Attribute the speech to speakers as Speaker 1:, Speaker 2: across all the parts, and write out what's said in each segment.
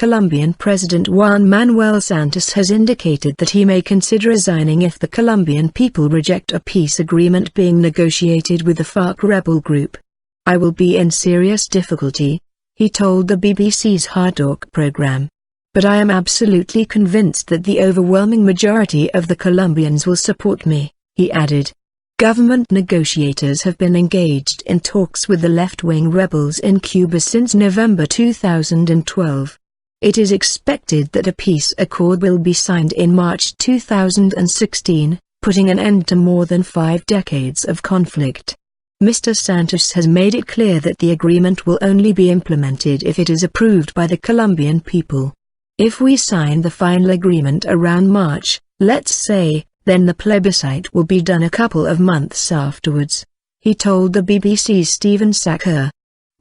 Speaker 1: Colombian President Juan Manuel Santos has indicated that he may consider resigning if the Colombian people reject a peace agreement being negotiated with the FARC rebel group. "I will be in serious difficulty," he told the BBC's Hard Talk program. "But I am absolutely convinced that the overwhelming majority of the Colombians will support me," he added. Government negotiators have been engaged in talks with the left-wing rebels in Cuba since November 2012. It is expected that a peace accord will be signed in March 2016, putting an end to more than 5 decades of conflict. Mr. Santos has made it clear that the agreement will only be implemented if it is approved by the Colombian people. "If we sign the final agreement around March, let's say, then the plebiscite will be done a couple of months afterwards," he told the BBC's Stephen Sacker.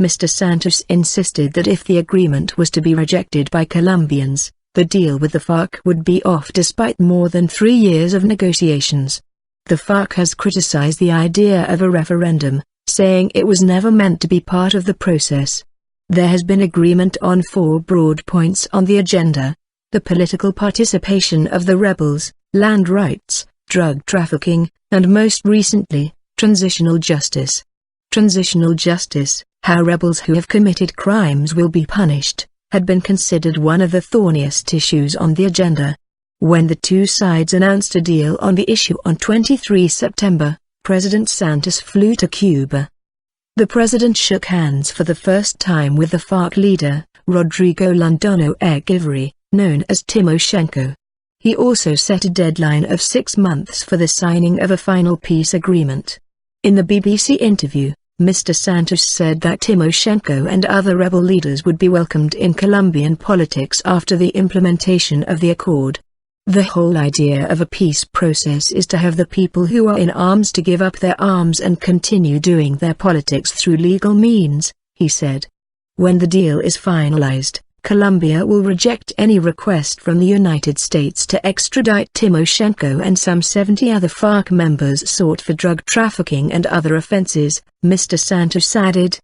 Speaker 1: Mr. Santos insisted that if the agreement was to be rejected by Colombians, the deal with the FARC would be off despite more than 3 years of negotiations. The FARC has criticized the idea of a referendum, saying it was never meant to be part of the process. There has been agreement on 4 broad points on the agenda: the political participation of the rebels, land rights, drug trafficking, and most recently, transitional justice. Transitional justice, how rebels who have committed crimes will be punished, had been considered one of the thorniest issues on the agenda. When the two sides announced a deal on the issue on 23 September, President Santos flew to Cuba. The president shook hands for the first time with the FARC leader, Rodrigo Londoño Echeverri, known as Timoshenko. He also set a deadline of 6 months for the signing of a final peace agreement. In the BBC interview, Mr. Santos said that Timoshenko and other rebel leaders would be welcomed in Colombian politics after the implementation of the accord. "The whole idea of a peace process is to have the people who are in arms to give up their arms and continue doing their politics through legal means," he said. "When the deal is finalized, Colombia will reject any request from the United States to extradite Timoshenko and some 70 other FARC members sought for drug trafficking and other offenses," Mr. Santos added.